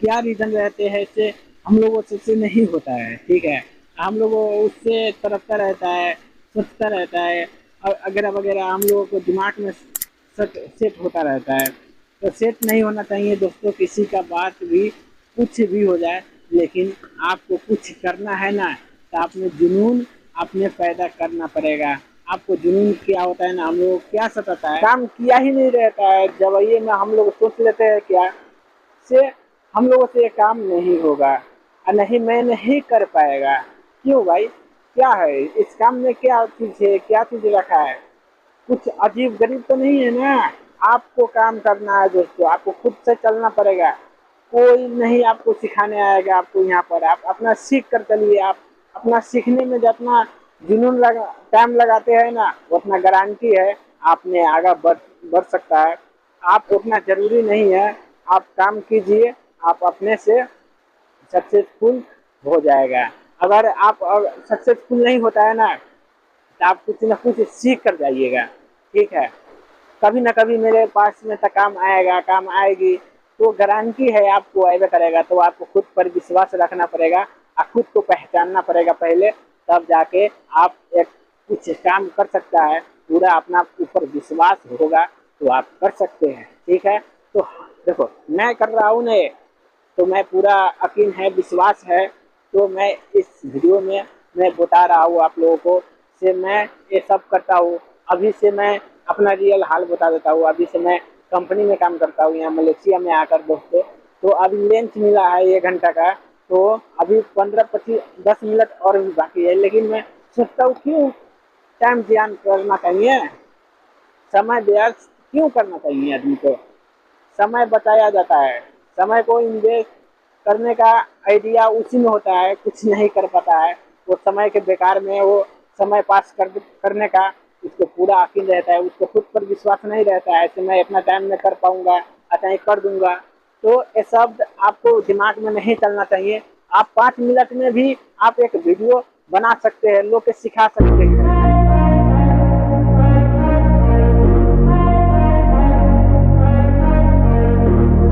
क्या रीजन रहते हैं, इससे हम लोगों से नहीं होता है। ठीक है, हम लोगों उससे तरफता रहता है, सोचता रहता है और वगैरह वगैरह हम लोगों को दिमाग में सेट होता रहता है। तो सेट नहीं होना चाहिए दोस्तों, किसी का बात भी कुछ भी हो जाए, लेकिन आपको कुछ करना है ना, तो आपने जुनून आपने पैदा करना पड़ेगा। आपको जुनून क्या होता है ना, हम लोग क्या सताता है, काम किया ही नहीं रहता है, जवाइये में हम लोग सोच लेते हैं क्या से हम लोगों से ये काम नहीं होगा और नहीं मैं नहीं कर पाएगा। क्यों भाई, क्या है इस काम में, क्या चीज है, क्या चीज रखा है, कुछ अजीब गरीब तो नहीं है ना। आपको काम करना है दोस्तों, आपको खुद से चलना पड़ेगा, कोई नहीं आपको सिखाने आएगा। आपको यहाँ पर आप अपना सीख कर चलिए। आप अपना सीखने में जितना जुनून लगा टाइम लगाते हैं ना, उतना गारंटी है आपने आगे बढ़ सकता है। आप उतना जरूरी नहीं है, आप काम कीजिए, आप अपने से सक्सेसफुल हो जाएगा। अगर आप सक्सेसफुल नहीं होता है ना, तो आप कुछ ना कुछ सीख कर जाइएगा। ठीक है, कभी ना कभी मेरे पास में तो काम आएगा, काम आएगी, तो गारंटी है आपको ऐसा करेगा। तो आपको खुद पर विश्वास रखना पड़ेगा और खुद को पहचानना पड़ेगा पहले, तब जाके आप एक कुछ काम कर सकता है। पूरा अपना ऊपर विश्वास होगा तो आप कर सकते हैं। ठीक है, तो देखो मैं कर रहा हूँ ना ये, तो मैं पूरा यकीन है, विश्वास है, तो मैं इस वीडियो में मैं बता रहा हूँ आप लोगों को से मैं ये सब करता हूँ। अभी से मैं अपना रियल हाल बता देता हूँ। अभी से मैं कंपनी में काम करता हूँ यहाँ मलेशिया में आकर दोस्तों। तो अभी लंच मिला है 1 घंटा का, तो अभी 15-25-10 मिनट और भी बाकी है, लेकिन मैं सोचता हूँ क्यों टाइम जियान करना चाहिए, समय व्यर्थ क्यों करना चाहिए आदमी को। समय बचाया जाता है, समय को इन्वेस्ट करने का आइडिया उसी में होता है, कुछ नहीं कर पाता है वो समय के बेकार में, वो समय पास करने का उसको पूरा यकीन रहता है, उसको खुद पर विश्वास नहीं रहता है कि मैं इतना टाइम में कर पाऊंगा, अच्छा ये कर दूंगा। तो ये शब्द आपको दिमाग में नहीं चलना चाहिए। आप 5 मिनट में भी आप एक वीडियो बना सकते हैं, लोग के सिखा सकते हैं।